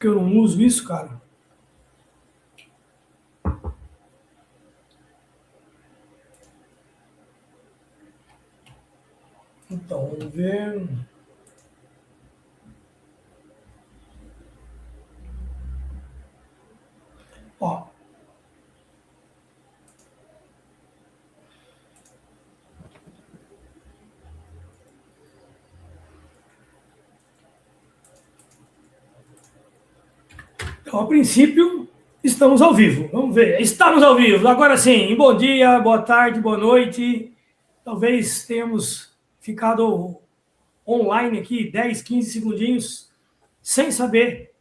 que eu não uso isso, cara. Então, vamos ver. Ó. Então, a princípio, estamos ao vivo. Vamos ver. Estamos ao vivo. Agora sim. Bom dia, boa tarde, boa noite. Talvez tenhamos ficado online aqui 10, 15 segundinhos sem saber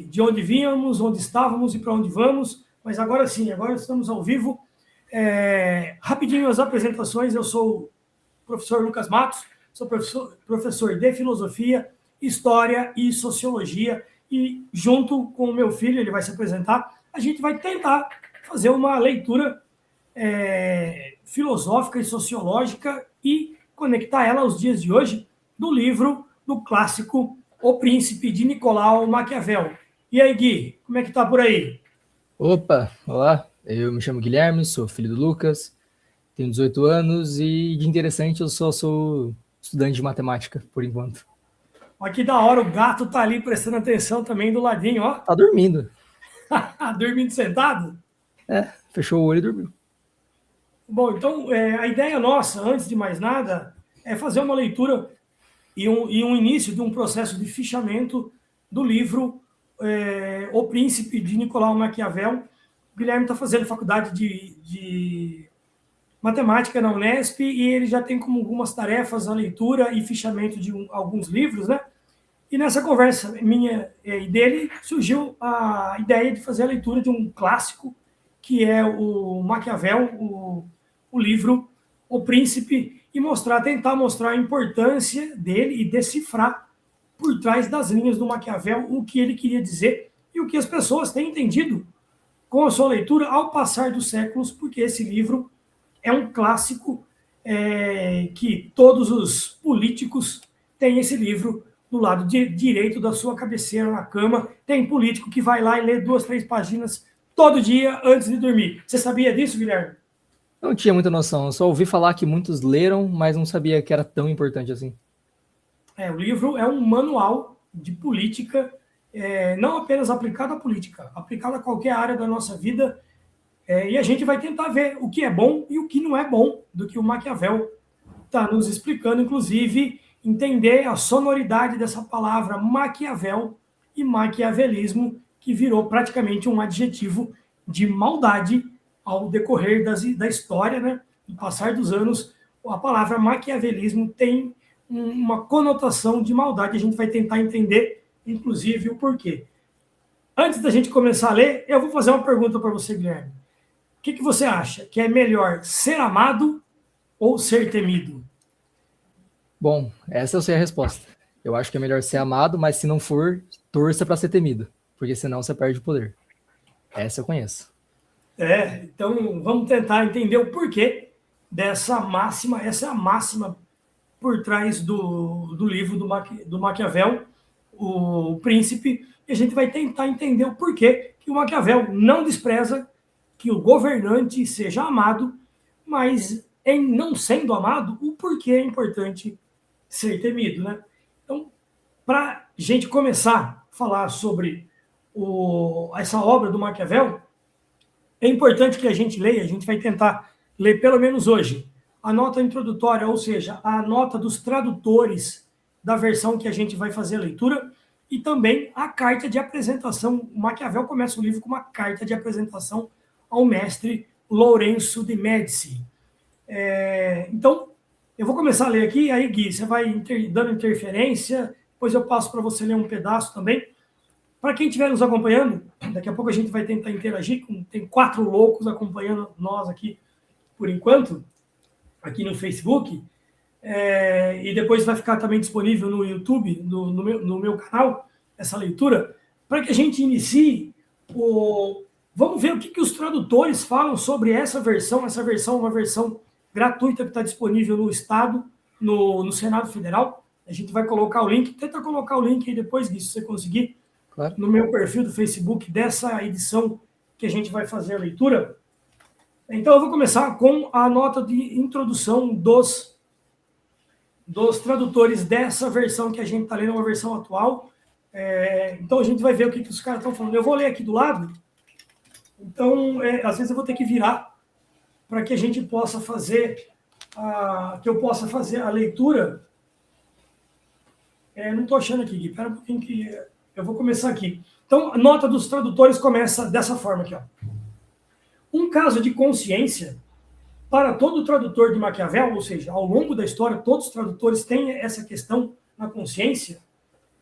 de onde vínhamos, onde estávamos e para onde vamos. Mas agora sim, agora estamos ao vivo. Rapidinho as apresentações. Eu sou o professor Lucas Matos, sou professor de Filosofia, História e Sociologia, e junto com o meu filho, ele vai se apresentar, a gente vai tentar fazer uma leitura filosófica e sociológica e conectar ela aos dias de hoje do livro do clássico O Príncipe, de Nicolau Maquiavel. E aí, Gui, como é que tá por aí? Opa, olá, eu me chamo Guilherme, sou filho do Lucas, tenho 18 anos e, de interessante, eu só sou estudante de matemática, por enquanto. Olha que da hora, o gato tá ali prestando atenção também do ladinho, ó. Tá dormindo. Dormindo sentado? Fechou o olho e dormiu. Bom, então, a ideia nossa, antes de mais nada, é fazer uma leitura e um início de um processo de fichamento do livro O Príncipe, de Nicolau Maquiavel. O Guilherme está fazendo faculdade de matemática na Unesp e ele já tem como algumas tarefas a leitura e fichamento de alguns livros, né? E nessa conversa minha e dele surgiu a ideia de fazer a leitura de um clássico que é o Maquiavel, o livro O Príncipe, e tentar mostrar a importância dele e decifrar por trás das linhas do Maquiavel o que ele queria dizer e o que as pessoas têm entendido com a sua leitura ao passar dos séculos, porque esse livro é um clássico que todos os políticos têm esse livro do lado direito da sua cabeceira na cama. Tem político que vai lá e lê 2, 3 páginas todo dia antes de dormir. Você sabia disso, Guilherme? Não tinha muita noção, eu só ouvi falar que muitos leram, mas não sabia que era tão importante assim. O livro é um manual de política, não apenas aplicado à política, aplicado a qualquer área da nossa vida. E a gente vai tentar ver o que é bom e o que não é bom do que o Maquiavel está nos explicando, inclusive entender a sonoridade dessa palavra Maquiavel e maquiavelismo, que virou praticamente um adjetivo de maldade ao decorrer da história, né? No passar dos anos, a palavra maquiavelismo tem uma conotação de maldade. A gente vai tentar entender, inclusive, o porquê. Antes da gente começar a ler, eu vou fazer uma pergunta para você, Guilherme. O que você acha? Que é melhor ser amado ou ser temido? Bom, essa eu sei a resposta. Eu acho que é melhor ser amado, mas se não for, torça para ser temido, porque senão você perde o poder. Essa eu conheço. Então vamos tentar entender o porquê dessa máxima. Essa é a máxima por trás do livro do Maquiavel, O Príncipe, e a gente vai tentar entender o porquê que o Maquiavel não despreza que o governante seja amado, mas em não sendo amado, o porquê é importante ser temido, né? Então, para a gente começar a falar sobre essa obra do Maquiavel, é importante que a gente leia, a gente vai tentar ler pelo menos hoje, a nota introdutória, ou seja, a nota dos tradutores da versão que a gente vai fazer a leitura, e também a carta de apresentação. O Maquiavel começa o livro com uma carta de apresentação ao mestre Lourenço de Médici. Então, eu vou começar a ler aqui, aí, Gui, você vai dando interferência, depois eu passo para você ler um pedaço também. Para quem estiver nos acompanhando, daqui a pouco a gente vai tentar interagir, tem 4 loucos acompanhando nós aqui, por enquanto, aqui no Facebook, e depois vai ficar também disponível no YouTube, no meu canal, essa leitura, para que a gente inicie Vamos ver o que os tradutores falam sobre essa versão. Essa versão é uma versão gratuita que está disponível no Estado, no Senado Federal. A gente vai colocar o link, tenta colocar o link aí depois disso, se você conseguir, Claro. no meu perfil do Facebook dessa edição que a gente vai fazer a leitura. Então, eu vou começar com a nota de introdução dos tradutores dessa versão que a gente está lendo, uma versão atual. Então, a gente vai ver o que os caras estão falando. Eu vou ler aqui do lado. Então, às vezes eu vou ter que virar para que a gente possa fazer a leitura. Não estou achando aqui, Gui. Espera um pouquinho que eu vou começar aqui. Então, a nota dos tradutores começa dessa forma aqui, ó. Um caso de consciência para todo tradutor de Maquiavel, ou seja, ao longo da história, todos os tradutores têm essa questão na consciência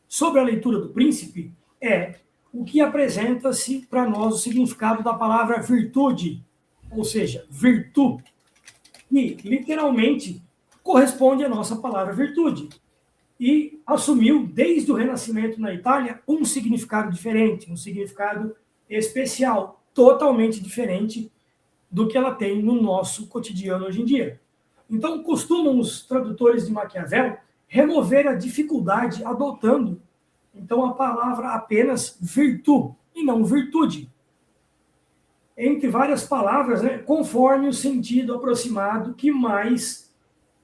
sobre a leitura do Príncipe, é o que apresenta-se para nós o significado da palavra virtude, ou seja, virtu, que literalmente corresponde à nossa palavra virtude. E assumiu, desde o Renascimento na Itália, um significado diferente, um significado especial, totalmente diferente do que ela tem no nosso cotidiano hoje em dia. Então, costumam os tradutores de Maquiavel remover a dificuldade adotando, então, a palavra apenas virtu e não virtude. Entre várias palavras, né, conforme o sentido aproximado que mais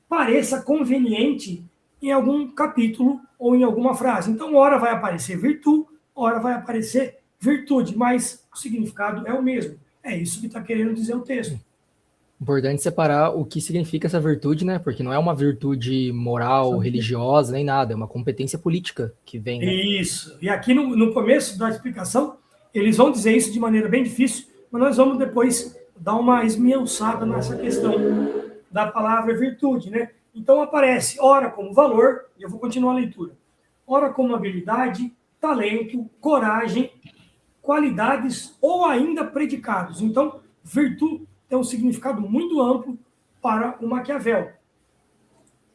pareça conveniente em algum capítulo ou em alguma frase. Então, ora vai aparecer virtu, ora vai aparecer virtude, mas o significado é o mesmo. É isso que está querendo dizer o texto. Importante separar o que significa essa virtude, né? Porque não é uma virtude moral, religiosa, nem nada. É uma competência política que vem, né? Isso. E aqui no começo da explicação, eles vão dizer isso de maneira bem difícil, mas nós vamos depois dar uma esmiuçada nessa questão da palavra virtude, né? Então aparece, ora como valor, e eu vou continuar a leitura. Ora como habilidade, talento, coragem, qualidades ou ainda predicados. Então, virtude tem um significado muito amplo para o Maquiavel.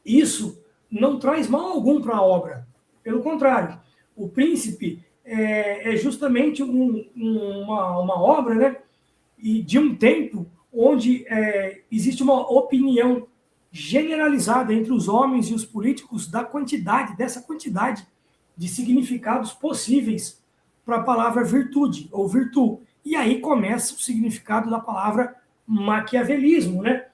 Isso não traz mal algum para a obra. Pelo contrário, o Príncipe é justamente uma obra, né, e de um tempo onde existe uma opinião generalizada entre os homens e os políticos dessa quantidade de significados possíveis para a palavra virtude ou virtu. E aí começa o significado da palavra maquiavelismo, né?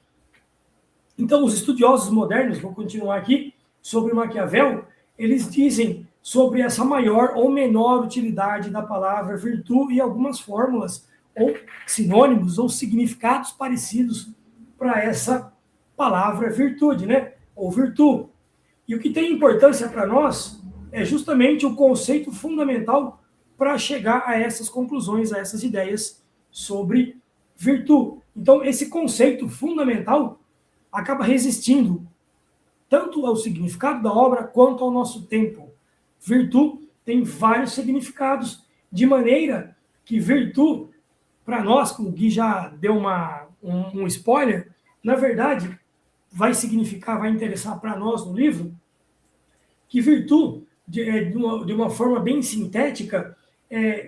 Então, os estudiosos modernos, vou continuar aqui, sobre Maquiavel, eles dizem sobre essa maior ou menor utilidade da palavra virtu e algumas fórmulas ou sinônimos ou significados parecidos para essa palavra virtude, né? Ou virtu. E o que tem importância para nós é justamente o conceito fundamental para chegar a essas conclusões, a essas ideias sobre virtu. Então, esse conceito fundamental acaba resistindo tanto ao significado da obra quanto ao nosso tempo. Virtu tem vários significados, de maneira que virtu, para nós, como o Gui já deu um spoiler, na verdade, vai interessar para nós no livro, que virtu, de uma forma bem sintética,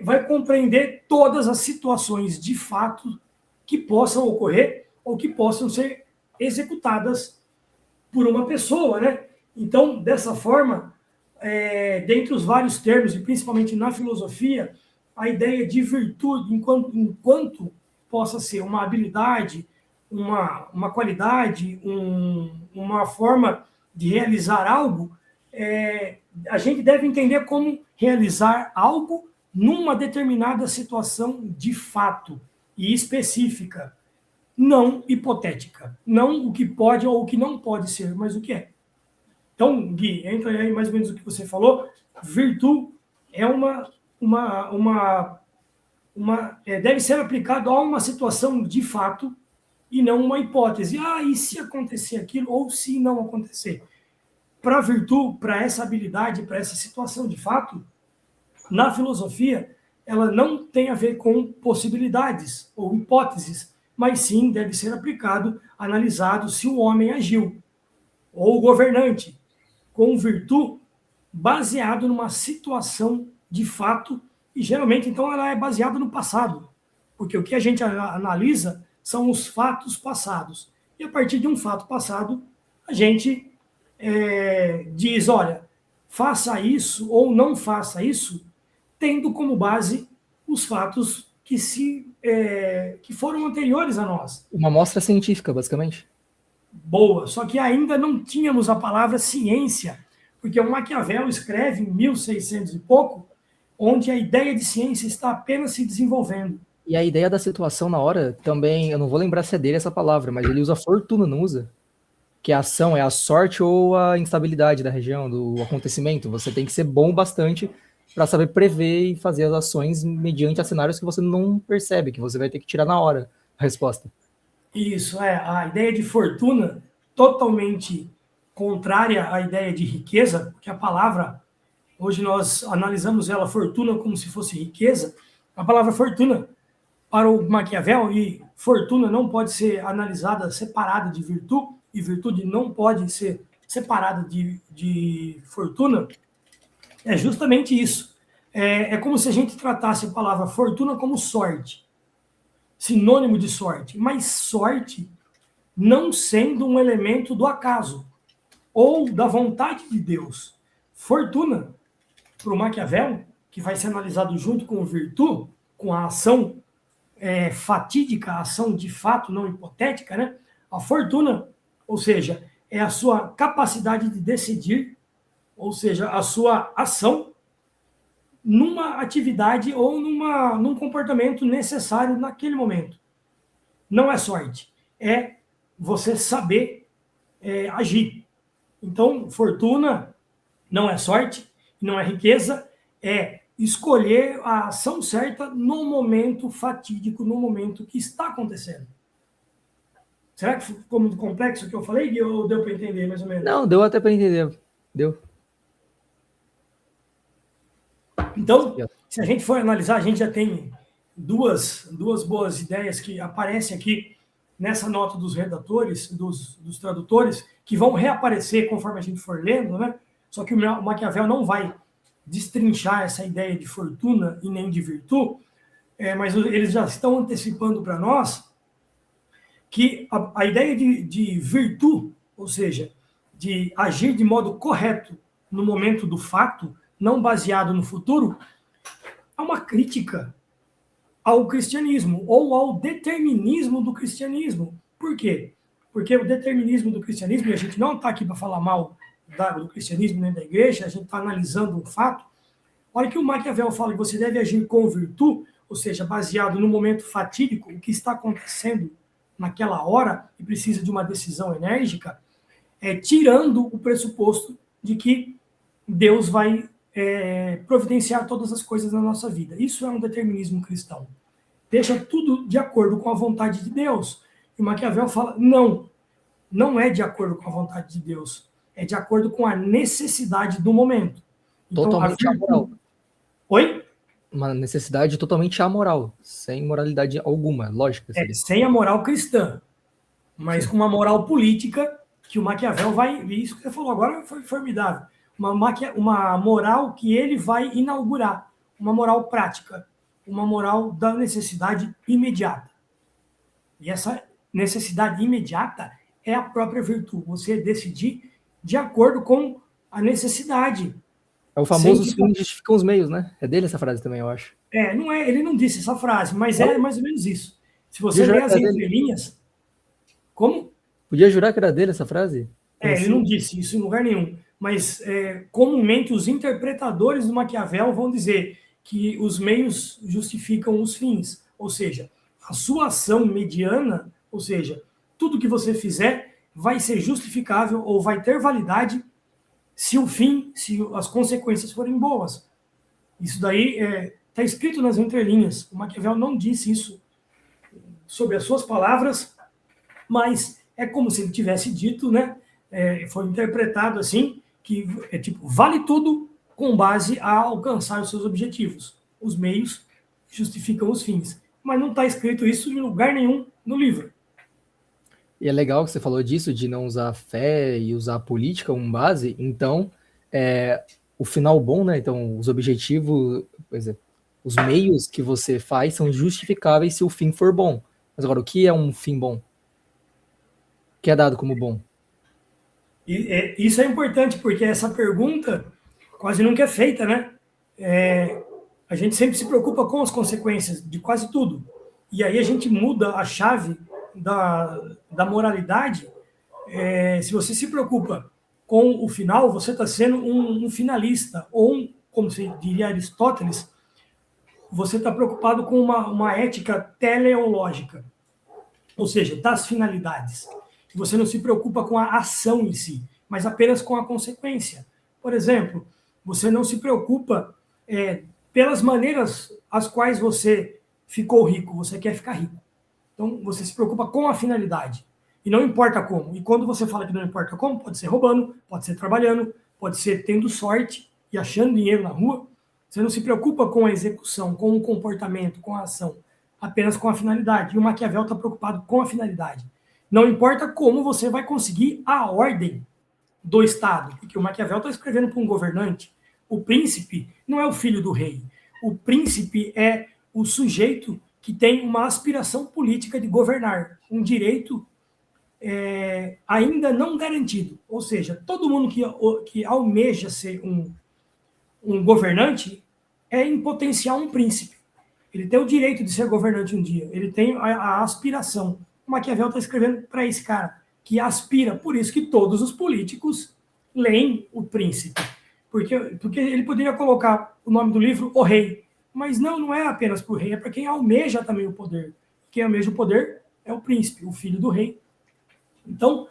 vai compreender todas as situações de fato que possam ocorrer ou que possam ser executadas por uma pessoa, né? Então, dessa forma, dentre os vários termos, e principalmente na filosofia, a ideia de virtude, enquanto possa ser uma habilidade, uma qualidade, uma forma de realizar algo, a gente deve entender como realizar algo numa determinada situação de fato e específica, não hipotética. Não o que pode ou o que não pode ser, mas o que é. Então, Gui, entra aí mais ou menos o que você falou. Virtu é deve ser aplicado a uma situação de fato e não uma hipótese. E se acontecer aquilo ou se não acontecer? Para a virtu, para essa habilidade, para essa situação de fato, na filosofia, ela não tem a ver com possibilidades ou hipóteses, mas sim deve ser aplicado, analisado se o homem agiu, ou o governante, com virtu, baseado numa situação de fato, e geralmente, então, ela é baseada no passado, porque o que a gente analisa são os fatos passados. E a partir de um fato passado, a gente diz, olha, faça isso ou não faça isso, tendo como base os fatos que foram anteriores a nós. Uma amostra científica, basicamente. Boa, só que ainda não tínhamos a palavra ciência, porque o Maquiavel escreve em 1600 e pouco, onde a ideia de ciência está apenas se desenvolvendo. E a ideia da situação na hora também, eu não vou lembrar se é dele essa palavra, mas ele usa fortuna, não usa? Que a ação é a sorte ou a instabilidade da região, do acontecimento. Você tem que ser bom bastante para saber prever e fazer as ações mediante a cenários que você não percebe, que você vai ter que tirar na hora a resposta. Isso, a ideia de fortuna totalmente contrária à ideia de riqueza, porque a palavra, hoje nós analisamos ela, fortuna, como se fosse riqueza. A palavra fortuna, para o Maquiavel, e fortuna não pode ser analisada separada de virtude, e virtude não pode ser separada de fortuna, é justamente isso. É como se a gente tratasse a palavra fortuna como sorte, sinônimo de sorte, mas sorte não sendo um elemento do acaso ou da vontade de Deus. Fortuna, para o Maquiavel, que vai ser analisado junto com virtude, com a ação fatídica, a ação de fato, não hipotética, né? A fortuna, ou seja, é a sua capacidade de decidir, ou seja, a sua ação numa atividade ou num comportamento necessário naquele momento. Não é sorte, é você saber agir. Então, fortuna não é sorte, não é riqueza, é escolher a ação certa no momento fatídico, no momento que está acontecendo. Será que ficou muito complexo o que eu falei, ou deu para entender mais ou menos? Não, deu até para entender. Deu. Então, se a gente for analisar, a gente já tem duas boas ideias que aparecem aqui nessa nota dos redatores, dos tradutores, que vão reaparecer conforme a gente for lendo, né? Só que o Maquiavel não vai destrinchar essa ideia de fortuna e nem de virtude, mas eles já estão antecipando para nós que a ideia de virtude, ou seja, de agir de modo correto no momento do fato, não baseado no futuro, é uma crítica ao cristianismo ou ao determinismo do cristianismo. Por quê? Porque o determinismo do cristianismo, e a gente não está aqui para falar mal do cristianismo nem da igreja, a gente está analisando um fato. A hora que o Maquiavel fala que você deve agir com virtude, ou seja, baseado no momento fatídico, o que está acontecendo naquela hora e precisa de uma decisão enérgica, tirando o pressuposto de que Deus vai providenciar todas as coisas na nossa vida. Isso é um determinismo cristão. Deixa tudo de acordo com a vontade de Deus. E Maquiavel fala, não é de acordo com a vontade de Deus, é de acordo com a necessidade do momento. Então, totalmente amoral. Oi? Uma necessidade totalmente amoral, sem moralidade alguma, lógica. Sem a moral cristã, mas sim, com uma moral política que o Maquiavel vai... Isso que você falou agora foi formidável. Uma moral que ele vai inaugurar, uma moral prática, uma moral da necessidade imediata. E essa necessidade imediata é a própria virtude, você decidir de acordo com a necessidade. É o famoso os fins justificam os meios, né? É dele essa frase também, eu acho. Não é, ele não disse essa frase, mas é mais ou menos isso. Se você ler as entrelinhas... Como? Podia jurar que era dele essa frase? Ele não disse isso em lugar nenhum. Mas, comumente, os interpretadores do Maquiavel vão dizer que os meios justificam os fins. Ou seja, a sua ação mediana, ou seja, tudo que você fizer vai ser justificável ou vai ter validade se o fim, se as consequências forem boas. Isso daí está escrito nas entrelinhas. O Maquiavel não disse isso sobre as suas palavras, mas é como se ele tivesse dito, né? Foi interpretado assim, que vale tudo com base a alcançar os seus objetivos. Os meios justificam os fins. Mas não está escrito isso em lugar nenhum no livro. E é legal que você falou disso, de não usar fé e usar a política como base. Então, o final bom, né? Então, os objetivos, por exemplo, os meios que você faz são justificáveis se o fim for bom. Mas agora, o que é um fim bom? O que é dado como bom? Isso é importante, porque essa pergunta quase nunca é feita, né? A gente sempre se preocupa com as consequências de quase tudo. E aí a gente muda a chave da moralidade. Se você se preocupa com o final, você está sendo um finalista, ou como se diria Aristóteles, você está preocupado com uma ética teleológica, ou seja, das finalidades. Você não se preocupa com a ação em si, mas apenas com a consequência. Por exemplo, você não se preocupa pelas maneiras as quais você ficou rico, você quer ficar rico. Então, você se preocupa com a finalidade. E não importa como. E quando você fala que não importa como, pode ser roubando, pode ser trabalhando, pode ser tendo sorte e achando dinheiro na rua. Você não se preocupa com a execução, com o comportamento, com a ação, apenas com a finalidade. E o Maquiavel está preocupado com a finalidade. Não importa como você vai conseguir a ordem do Estado, porque o Maquiavel está escrevendo para um governante. O príncipe não é o filho do rei. O príncipe é o sujeito que tem uma aspiração política de governar, um direito ainda não garantido. Ou seja, todo mundo que almeja ser um governante é, em potencial, um príncipe. Ele tem o direito de ser governante um dia. Ele tem a aspiração. O Maquiavel está escrevendo para esse cara, que aspira. Por isso que todos os políticos leem O Príncipe. Porque ele poderia colocar o nome do livro O Rei. Mas não é apenas para o rei, é para quem almeja também o poder. Quem almeja o poder é o príncipe, o filho do rei. Então,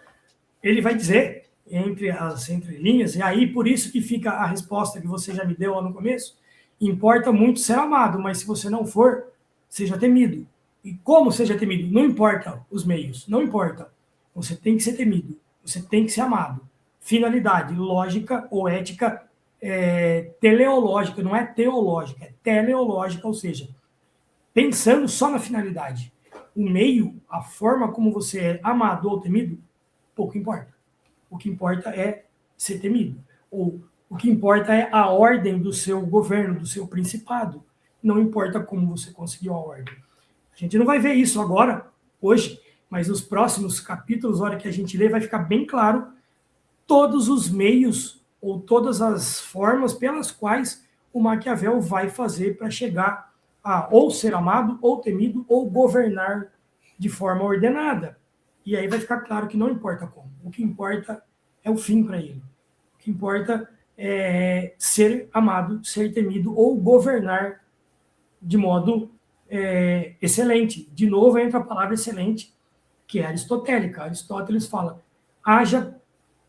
ele vai dizer, entre as entrelinhas, e aí por isso que fica a resposta que você já me deu lá no começo, importa muito ser amado, mas se você não for, seja temido. E como seja temido? Não importa os meios, não importa. Você tem que ser temido, você tem que ser amado. Finalidade, lógica ou ética teleológica, não é teológica, é teleológica, ou seja, pensando só na finalidade. O meio, a forma como você é amado ou temido, pouco importa. O que importa é ser temido. Ou o que importa é a ordem do seu governo, do seu principado. Não importa como você conseguiu a ordem. A gente não vai ver isso agora, hoje, mas nos próximos capítulos, na hora que a gente lê, vai ficar bem claro todos os meios ou todas as formas pelas quais o Maquiavel vai fazer para chegar a ou ser amado, ou temido, ou governar de forma ordenada. E aí vai ficar claro que não importa como. O que importa é o fim para ele. O que importa é ser amado, ser temido ou governar de modo excelente. De novo entra a palavra excelente, que é aristotélica. Aristóteles fala, haja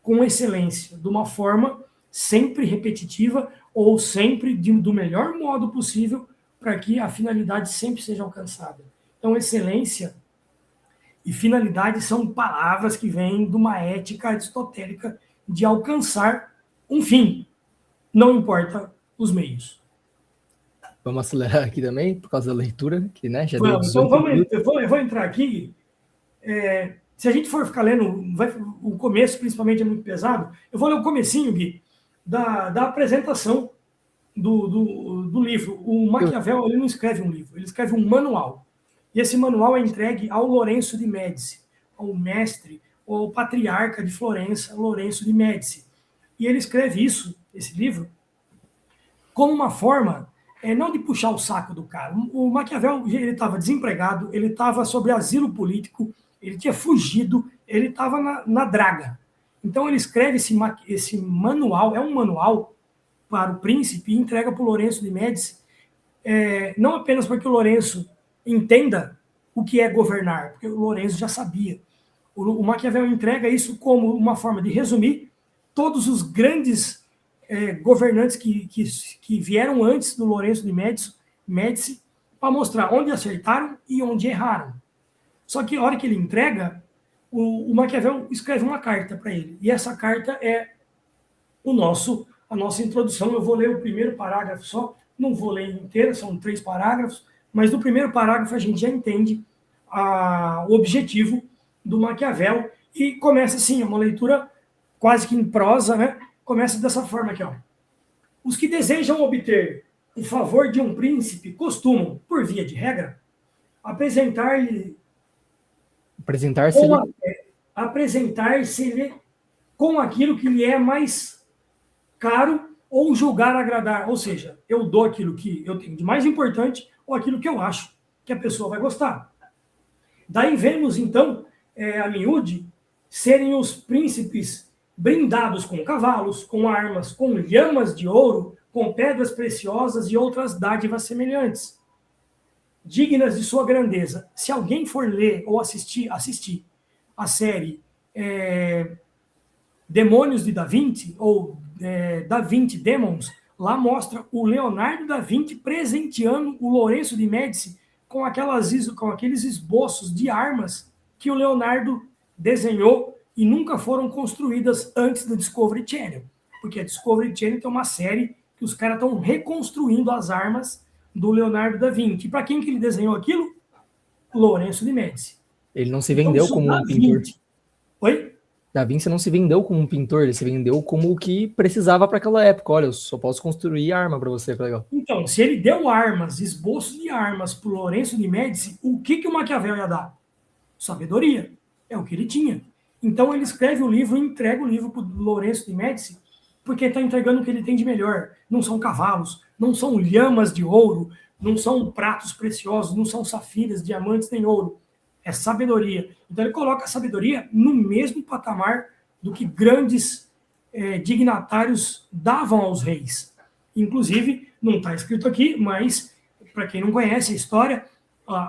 com excelência, de uma forma sempre repetitiva ou sempre do melhor modo possível para que a finalidade sempre seja alcançada. Então, excelência e finalidade são palavras que vêm de uma ética aristotélica de alcançar um fim, não importa os meios. Vamos acelerar aqui também, por causa da leitura, que né, já deu Vamos, 18 então minutos. eu vou entrar aqui. Se a gente for ficar lendo, o começo principalmente é muito pesado, eu vou ler o comecinho, Gui, da apresentação do livro. O Maquiavel ele não escreve um livro, ele escreve um manual. E esse manual é entregue ao Lourenço de Médici, ao mestre, ou patriarca de Florença, Lourenço de Médici. E ele escreve esse livro, como uma forma, não de puxar o saco do cara. O Maquiavel ele estava desempregado, ele estava sob asilo político, ele tinha fugido, ele estava na draga. Então ele escreve esse manual, é um manual para o príncipe e entrega para o Lourenço de Médici, não apenas para que o Lourenço entenda o que é governar, porque o Lourenço já sabia. O Maquiavel entrega isso como uma forma de resumir todos os grandes governantes que vieram antes do Lourenço de Médici para mostrar onde acertaram e onde erraram. Só que a hora que ele entrega, o Maquiavel escreve uma carta para ele. E essa carta é a nossa introdução. Eu vou ler o primeiro parágrafo só, não vou ler inteira, são 3 parágrafos, mas no primeiro parágrafo a gente já entende o objetivo do Maquiavel e começa assim, é uma leitura quase que em prosa, né? Começa dessa forma aqui, ó. Os que desejam obter o favor de um príncipe costumam, por via de regra, apresentar-se-lhe com aquilo que lhe é mais caro ou julgar agradar, ou seja, eu dou aquilo que eu tenho de mais importante ou aquilo que eu acho que a pessoa vai gostar. Daí vemos, então, a miúde serem os príncipes brindados com cavalos, com armas, com lhamas de ouro, com pedras preciosas e outras dádivas semelhantes, dignas de sua grandeza. Se alguém for ler ou assistir a série Demônios de Da Vinci, ou Da Vinci Demons, lá mostra o Leonardo da Vinci presenteando o Lourenço de Médici com aqueles esboços de armas que o Leonardo desenhou e nunca foram construídas antes do Discovery Channel. Porque a Discovery Channel tem uma série que os caras estão reconstruindo as armas do Leonardo da Vinci. E para quem que ele desenhou aquilo? Lourenço de Médici. Ele não se vendeu então, como um pintor. Oi? Da Vinci não se vendeu como um pintor, ele se vendeu como o que precisava para aquela época. Olha, eu só posso construir arma para você, que legal. Então, se ele deu armas, esboços de armas para o Lourenço de Médici, o que o Maquiavel ia dar? Sabedoria. É o que ele tinha. Então ele escreve o livro e entrega o livro para o Lourenço de Médici, porque está entregando o que ele tem de melhor. Não são cavalos, não são lhamas de ouro, não são pratos preciosos, não são safiras, diamantes nem ouro. É sabedoria. Então ele coloca a sabedoria no mesmo patamar do que grandes dignatários davam aos reis. Inclusive, não está escrito aqui, mas para quem não conhece a história,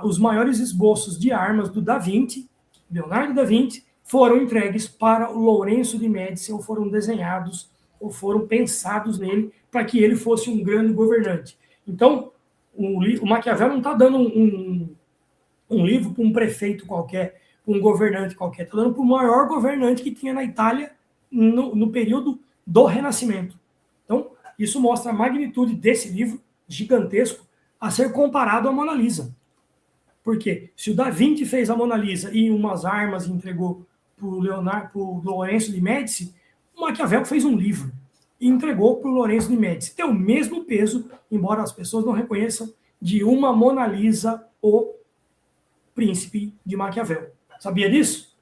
os maiores esboços de armas do Da Vinci, Leonardo da Vinci, foram entregues para o Lourenço de Médici, ou foram desenhados, ou foram pensados nele, para que ele fosse um grande governante. Então, o Maquiavel não está dando um livro para um prefeito qualquer, para um governante qualquer, está dando para o maior governante que tinha na Itália no período do Renascimento. Então, isso mostra a magnitude desse livro, gigantesco, a ser comparado à Mona Lisa. Porque se o Da Vinci fez a Mona Lisa e umas armas e entregou para o Lourenço de Médici, o Maquiavel fez um livro e entregou para o Lourenço de Médici. Tem o mesmo peso, embora as pessoas não reconheçam, de uma Mona Lisa, o príncipe de Maquiavel. Sabia disso?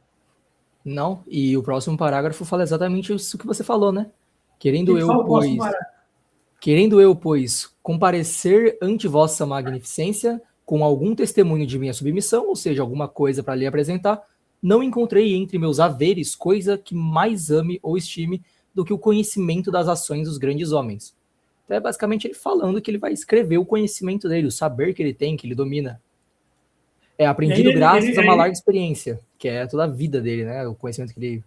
Não, e o próximo parágrafo fala exatamente isso que você falou, né? Querendo eu, pois, comparecer ante vossa magnificência com algum testemunho de minha submissão, ou seja, alguma coisa para lhe apresentar, não encontrei entre meus haveres coisa que mais ame ou estime do que o conhecimento das ações dos grandes homens. Então é basicamente ele falando que ele vai escrever o conhecimento dele, o saber que ele tem, que ele domina. É aprendido graças a uma larga experiência, que é toda a vida dele, né? O conhecimento que ele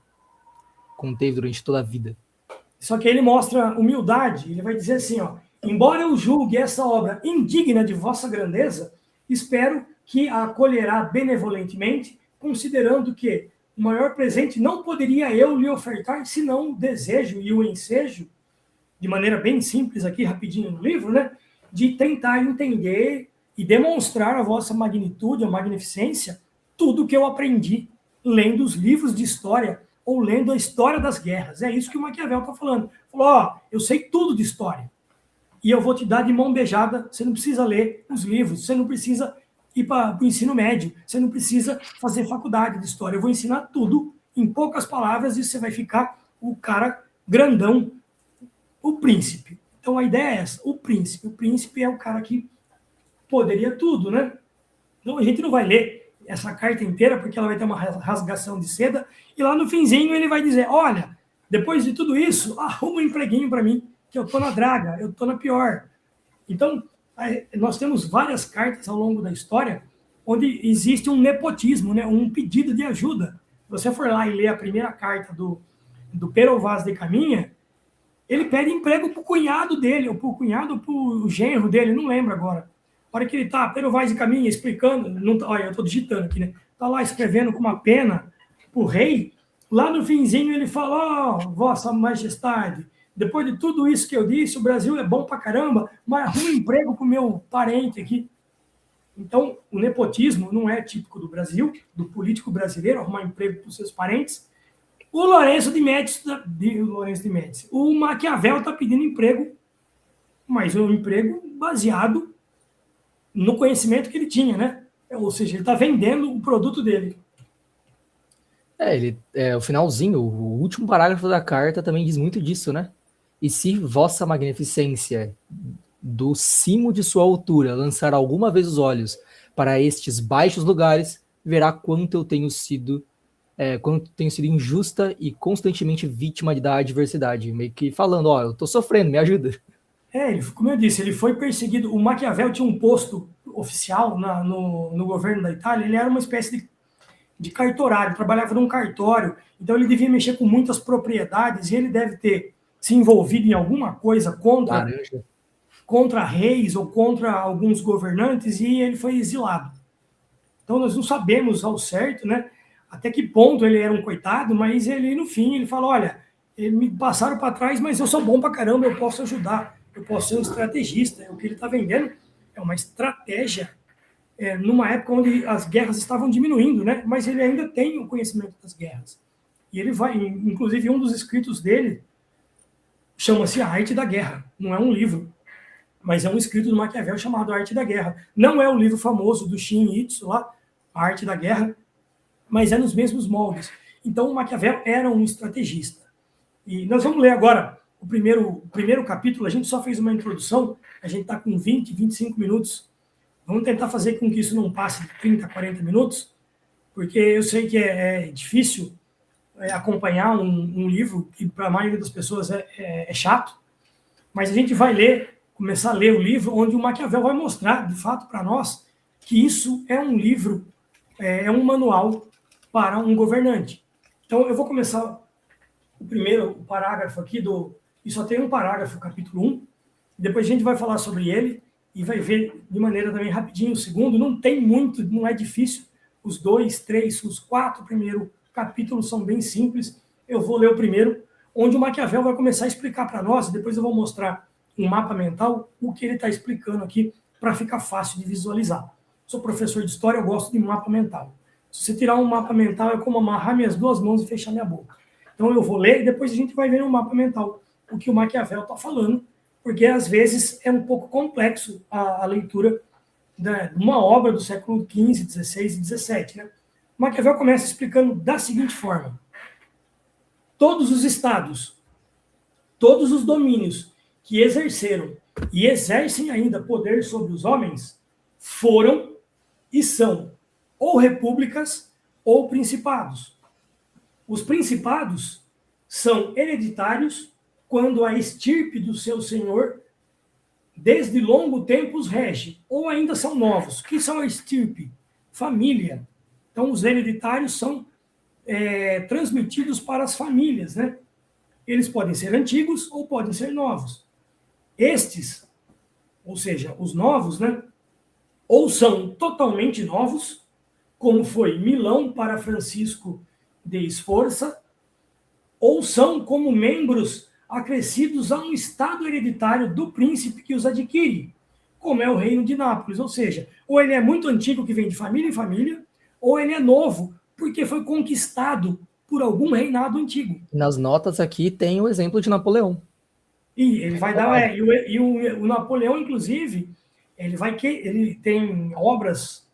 conteve durante toda a vida. Só que ele mostra humildade, ele vai dizer assim, ó, embora eu julgue essa obra indigna de vossa grandeza, espero que a acolherá benevolentemente, considerando que o maior presente não poderia eu lhe ofertar, senão o desejo e o ensejo, de maneira bem simples aqui, rapidinho no livro, né, de tentar entender e demonstrar a vossa magnitude, a magnificência, tudo que eu aprendi lendo os livros de história ou lendo a história das guerras. É isso que o Maquiavel está falando. Falou, ó, eu sei tudo de história e eu vou te dar de mão beijada, você não precisa ler os livros, você não precisa ir para o ensino médio, você não precisa fazer faculdade de história, eu vou ensinar tudo em poucas palavras e você vai ficar o cara grandão, o príncipe. Então a ideia é essa, o príncipe é o cara que poderia tudo, né? Então a gente não vai ler essa carta inteira porque ela vai ter uma rasgação de seda e lá no finzinho ele vai dizer, olha, depois de tudo isso, arruma um empreguinho para mim, que eu tô na draga, eu tô na pior. Então, nós temos várias cartas ao longo da história onde existe um nepotismo, né? Um pedido de ajuda. Se você for lá e ler a primeira carta do Pero Vaz de Caminha, ele pede emprego para o cunhado dele, ou para o cunhado ou para o genro dele, não lembro agora. A hora que ele está, Pero Vaz de Caminha, explicando, não, olha, eu estou digitando aqui, né? Está lá escrevendo com uma pena para o rei, lá no finzinho ele fala, ó, Vossa Majestade, depois de tudo isso que eu disse, o Brasil é bom pra caramba, mas arruma um emprego pro meu parente aqui. Então, o nepotismo não é típico do Brasil, do político brasileiro, arrumar emprego para os seus parentes. O Lourenço de Médici, o Maquiavel está pedindo emprego, mas um emprego baseado no conhecimento que ele tinha, né? Ou seja, ele está vendendo o produto dele. O finalzinho, o último parágrafo da carta também diz muito disso, né? E se vossa magnificência do cimo de sua altura lançar alguma vez os olhos para estes baixos lugares, verá quanto tenho sido injusta e constantemente vítima da adversidade, meio que falando, ó, eu tô sofrendo, me ajuda. Como eu disse, ele foi perseguido. O Maquiavel tinha um posto oficial no governo da Itália, ele era uma espécie de cartorário, trabalhava num cartório, então ele devia mexer com muitas propriedades e ele deve ter se envolvido em alguma coisa contra reis ou contra alguns governantes e ele foi exilado. Então nós não sabemos ao certo, né, até que ponto ele era um coitado, mas ele no fim ele falou, olha, me passaram para trás, mas eu sou bom para caramba, eu posso ajudar, eu posso ser um estrategista. O que ele está vendendo é uma estratégia numa época onde as guerras estavam diminuindo, né? Mas ele ainda tem o conhecimento das guerras. E ele vai, inclusive, um dos escritos dele chama-se A Arte da Guerra. Não é um livro, mas é um escrito do Maquiavel chamado A Arte da Guerra. Não é o livro famoso do Shin Itsu lá, A Arte da Guerra, mas é nos mesmos moldes. Então, o Maquiavel era um estrategista. E nós vamos ler agora o primeiro capítulo. A gente só fez uma introdução, a gente está com 20, 25 minutos. Vamos tentar fazer com que isso não passe de 30, 40 minutos, porque eu sei que é difícil acompanhar um livro que para a maioria das pessoas é chato, mas a gente vai começar a ler o livro onde o Maquiavel vai mostrar, de fato, para nós, que isso é um livro, é um manual para um governante. Então, eu vou começar o primeiro parágrafo aqui, e só tem um parágrafo, capítulo 1, depois a gente vai falar sobre ele, e vai ver de maneira também rapidinho o segundo. Não tem muito, não é difícil. Os 2, 3, os 4 primeiros capítulos são bem simples. Eu vou ler o primeiro, onde o Maquiavel vai começar a explicar para nós, depois eu vou mostrar um mapa mental, o que ele está explicando aqui, para ficar fácil de visualizar. Sou professor de história, eu gosto de mapa mental. Se você tirar um mapa mental, é como amarrar minhas duas mãos e fechar minha boca. Então eu vou ler e depois a gente vai ver no mapa mental o que o Maquiavel está falando, porque às vezes é um pouco complexo a leitura de uma obra do século XV, XVI e XVII. Né? Maquiavel começa explicando da seguinte forma: todos os estados, todos os domínios que exerceram e exercem ainda poder sobre os homens foram e são ou repúblicas ou principados. Os principados são hereditários quando a estirpe do seu senhor desde longo tempo os rege, ou ainda são novos. O que são a estirpe? Família. Então, os hereditários são transmitidos para as famílias, né? Eles podem ser antigos ou podem ser novos. Estes, ou seja, os novos, né? Ou são totalmente novos, como foi Milão para Francisco de Sforza, ou são como membros acrescidos a um estado hereditário do príncipe que os adquire, como é o reino de Nápoles. Ou seja, ou ele é muito antigo, que vem de família em família, ou ele é novo, porque foi conquistado por algum reinado antigo. Nas notas aqui tem o exemplo de Napoleão. E ele vai dar... o Napoleão, inclusive, ele tem obras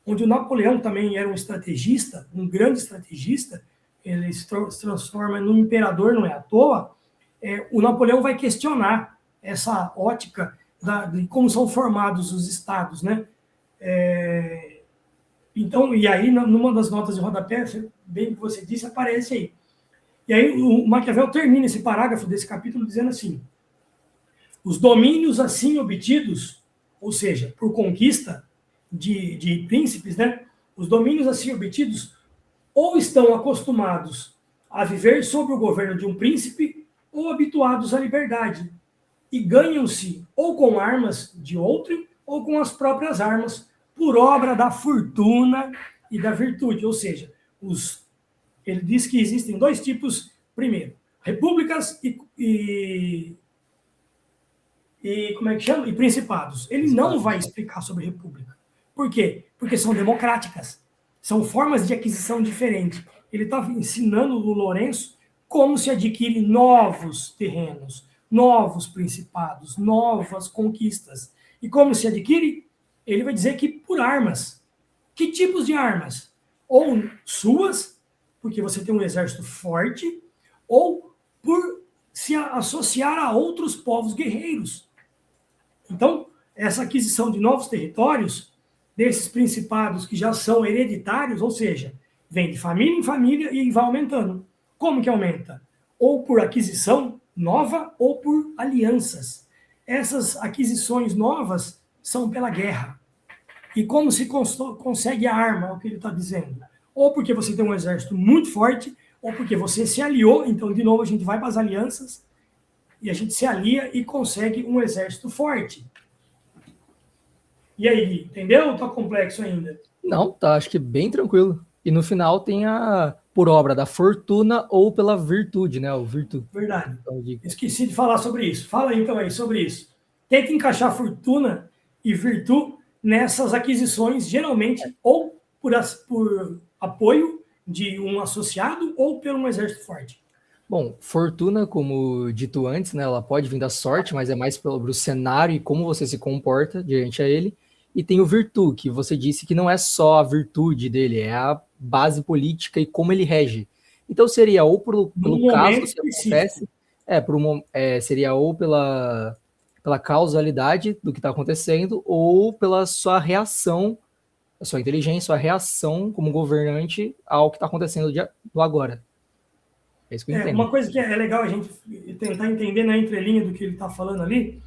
onde o Napoleão também era um estrategista, um grande estrategista, ele se transforma num imperador, não é à toa. O Napoleão vai questionar essa ótica de como são formados os estados, né? Então, e aí, numa das notas de rodapé, bem que você disse, aparece aí. E aí o Maquiavel termina esse parágrafo desse capítulo dizendo assim: os domínios assim obtidos, ou seja, por conquista de príncipes, né? Os domínios assim obtidos ou estão acostumados a viver sob o governo de um príncipe ou habituados à liberdade, e ganham-se ou com armas de outrem ou com as próprias armas, por obra da fortuna e da virtude. Ou seja, ele diz que existem dois tipos, primeiro, repúblicas e como é que chama? E principados. Ele não vai explicar sobre república. Por quê? Porque são democráticas. São formas de aquisição diferentes. Ele está ensinando o Lourenço como se adquire novos terrenos, novos principados, novas conquistas. E como se adquire? Ele vai dizer que por armas. Que tipos de armas? Ou suas, porque você tem um exército forte, ou por se associar a outros povos guerreiros. Então, essa aquisição de novos territórios, desses principados que já são hereditários, ou seja, vem de família em família e vai aumentando. Como que aumenta? Ou por aquisição nova ou por alianças. Essas aquisições novas são pela guerra. E como se consegue a arma, é o que ele está dizendo? Ou porque você tem um exército muito forte, ou porque você se aliou, então, de novo, a gente vai para as alianças, e a gente se alia e consegue um exército forte. E aí, Gui, entendeu ou está complexo ainda? Não, tá, acho que bem tranquilo. E no final tem a por obra da fortuna ou pela virtude, né? O virtude. Verdade. Então, Esqueci de falar sobre isso. Fala aí, então aí sobre isso. Tenta encaixar fortuna e virtude nessas aquisições, geralmente, ou por apoio de um associado ou por um exército forte. Bom, fortuna, como dito antes, né? Ela pode vir da sorte, mas é mais pelo cenário e como você se comporta diante a ele. E tem o virtude, que você disse que não é só a virtude dele, é a base política e como ele rege. Então seria ou pelo caso se acontece, seria ou pela causalidade do que está acontecendo, ou pela sua reação, a sua inteligência, sua reação como governante ao que está acontecendo do agora. É isso que eu entendo. Uma coisa que é legal a gente tentar entender na entrelinha do que ele está falando ali,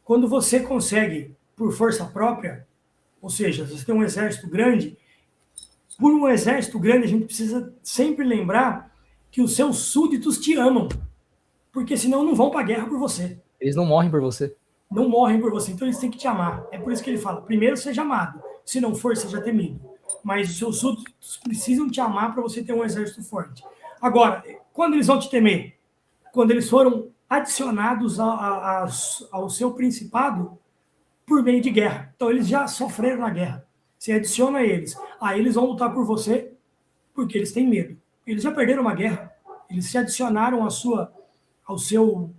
quando você consegue, por força própria, ou seja, você tem um exército grande, por um exército grande a gente precisa sempre lembrar que os seus súditos te amam, porque senão não vão para a guerra por você. Eles não morrem por você. Não morrem por você, então eles têm que te amar. É por isso que ele fala, primeiro seja amado, se não for, seja temido. Mas os seus súditos precisam te amar para você ter um exército forte. Agora, quando eles vão te temer? Quando eles foram adicionados ao seu principado por meio de guerra. Então, eles já sofreram na guerra. Você adiciona eles. Aí eles vão lutar por você porque eles têm medo. Eles já perderam uma guerra. Eles se adicionaram ao seu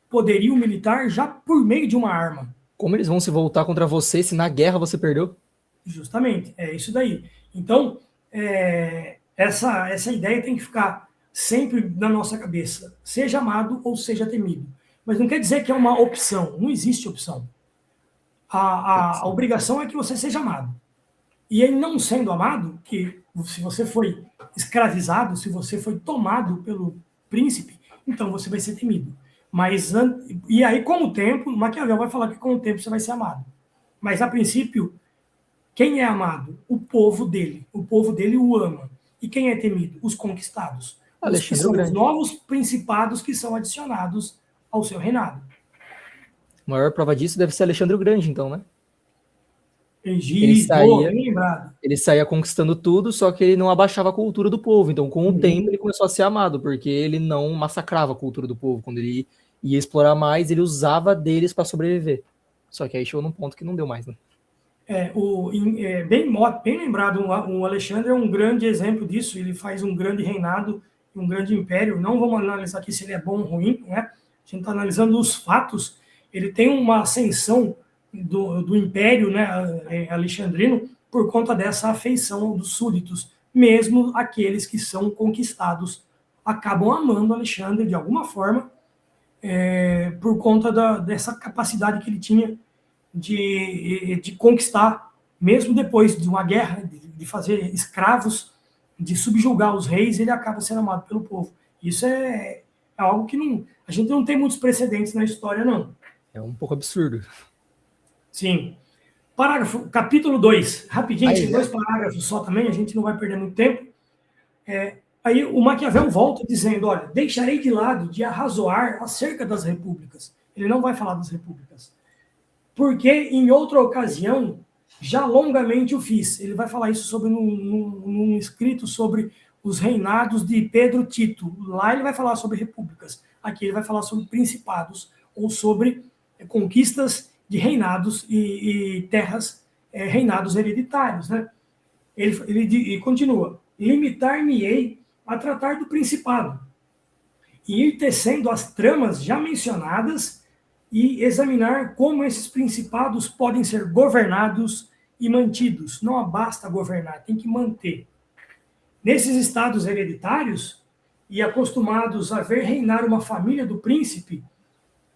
poderio militar já por meio de uma arma. Como eles vão se voltar contra você se na guerra você perdeu? Justamente, é isso daí. Então, essa ideia tem que ficar sempre na nossa cabeça. Seja amado ou seja temido. Mas não quer dizer que é uma opção. Não existe opção. A obrigação é que você seja amado. E ele não sendo amado, que se você foi escravizado, se você foi tomado pelo príncipe, então você vai ser temido. E aí, com o tempo, Maquiavel vai falar que com o tempo você vai ser amado. Mas, a princípio, quem é amado? O povo dele. O povo dele o ama. E quem é temido? Os conquistados. Os que são os novos principados que são adicionados ao seu reinado. A maior prova disso deve ser Alexandre o Grande, então, né? Ele saía conquistando tudo, só que ele não abaixava a cultura do povo. Então, com o tempo, ele começou a ser amado, porque ele não massacrava a cultura do povo. Quando ele ia explorar mais, ele usava deles para sobreviver. Só que aí chegou num ponto que não deu mais, né? Bem lembrado, o Alexandre é um grande exemplo disso. Ele faz um grande reinado, um grande império. Não vamos analisar aqui se ele é bom ou ruim, né? A gente está analisando os fatos. Ele tem uma ascensão do império, né, alexandrino, por conta dessa afeição dos súditos. Mesmo aqueles que são conquistados acabam amando Alexandre de alguma forma, por conta dessa capacidade que ele tinha de conquistar, mesmo depois de uma guerra, de fazer escravos, de subjugar os reis, ele acaba sendo amado pelo povo. Isso é algo que a gente não tem muitos precedentes na história, não. É um pouco absurdo. Sim. Capítulo 2, rapidinho, tem 2 parágrafos só também, a gente não vai perder muito tempo. Aí o Maquiavel volta dizendo, olha, deixarei de lado de arrazoar acerca das repúblicas. Ele não vai falar das repúblicas. Porque em outra ocasião, já longamente o fiz. Ele vai falar isso num escrito sobre os reinados de Pedro Tito. Lá ele vai falar sobre repúblicas. Aqui ele vai falar sobre principados, ou sobre conquistas de reinados e terras, reinados hereditários. Né? Ele continua, limitar-me-ei a tratar do principado, e ir tecendo as tramas já mencionadas e examinar como esses principados podem ser governados e mantidos. Não basta governar, tem que manter. Nesses estados hereditários, e acostumados a ver reinar uma família do príncipe,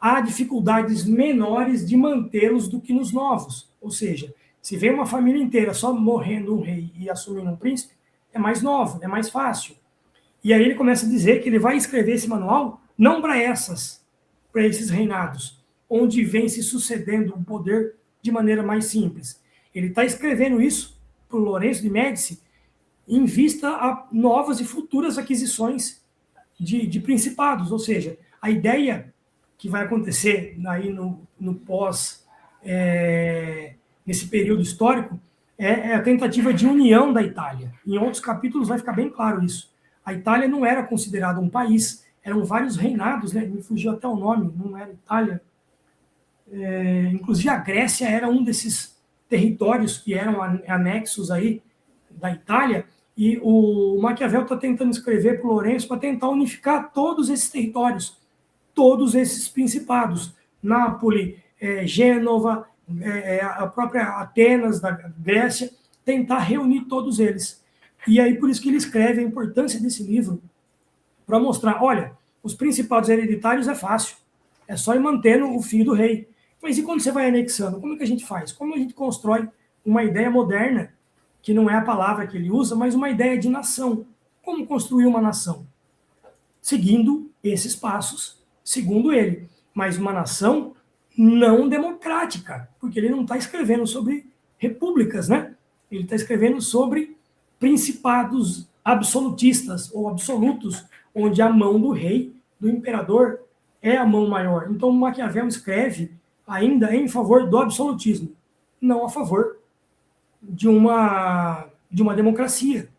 há dificuldades menores de mantê-los do que nos novos. Ou seja, se vem uma família inteira só morrendo um rei e assumindo um príncipe, é mais novo, é mais fácil. E aí ele começa a dizer que ele vai escrever esse manual não para esses reinados, onde vem se sucedendo o poder de maneira mais simples. Ele está escrevendo isso para o Lourenço de Médici em vista a novas e futuras aquisições de principados, ou seja, a ideia que vai acontecer aí no pós, nesse período histórico, é a tentativa de união da Itália. Em outros capítulos vai ficar bem claro isso. A Itália não era considerada um país, eram vários reinados, né? Me fugiu até o nome, não era Itália. Inclusive a Grécia era um desses territórios que eram anexos aí da Itália, e o Maquiavel está tentando escrever para o Lourenço para tentar unificar todos esses territórios, todos esses principados, Nápoles, Gênova, a própria Atenas, da Grécia, tentar reunir todos eles. E aí por isso que ele escreve a importância desse livro, para mostrar, olha, os principados hereditários é fácil, é só ir mantendo o fio do rei. Mas e quando você vai anexando? Como é que a gente faz? Como a gente constrói uma ideia moderna, que não é a palavra que ele usa, mas uma ideia de nação? Como construir uma nação? Seguindo esses passos, segundo ele. Mas uma nação não democrática, porque ele não está escrevendo sobre repúblicas, né? Ele está escrevendo sobre principados absolutistas ou absolutos, onde a mão do rei, do imperador, é a mão maior. Então, Maquiavel escreve ainda em favor do absolutismo, não a favor de uma democracia,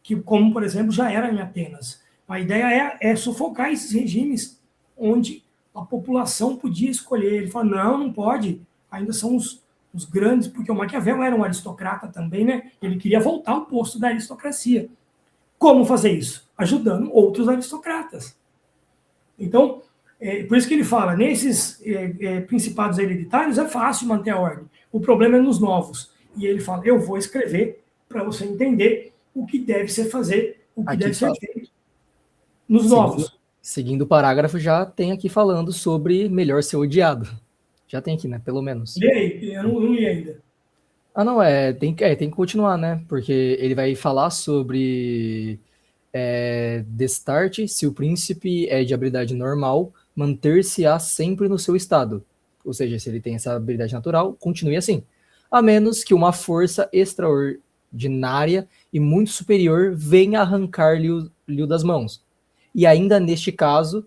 que, como, por exemplo, já era em Atenas. A ideia é sufocar esses regimes onde a população podia escolher. Ele fala, não pode, ainda são os grandes, porque o Maquiavel era um aristocrata também, né? Ele queria voltar ao posto da aristocracia. Como fazer isso? Ajudando outros aristocratas. Então, por isso que ele fala, nesses principados hereditários é fácil manter a ordem. O problema é nos novos. E ele fala, eu vou escrever para você entender o que deve ser fazer, o que aqui deve ser feito nos novos. Seguindo o parágrafo, já tem aqui falando sobre melhor ser odiado. Já tem aqui, né? Pelo menos. Lê aí, eu não li ainda. Não, tem que continuar, né? Porque ele vai falar sobre destarte, se o príncipe é de habilidade normal, manter-se-á sempre no seu estado. Ou seja, se ele tem essa habilidade natural, continue assim. A menos que uma força extraordinária e muito superior venha arrancar-lhe das mãos. E ainda neste caso,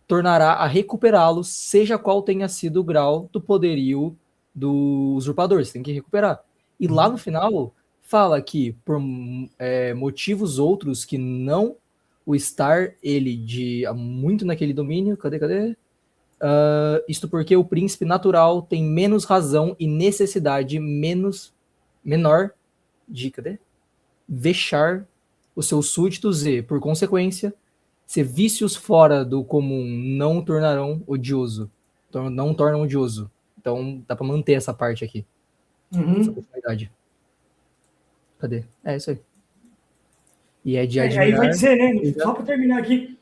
tornará a recuperá-lo, seja qual tenha sido o grau do poderio do usurpador. Você tem que recuperar. E lá no final, fala que por motivos outros que não o estar ele de muito naquele domínio, cadê? Isto porque o príncipe natural tem menos razão e necessidade menor de vexar os seus súditos e, por consequência, se vícios fora do comum não tornarão odioso. Não tornam odioso. Então dá para manter essa parte aqui. Essa possibilidade. Cadê? É isso aí. E é de admirar... Aí vai dizer, né? Só para terminar aqui,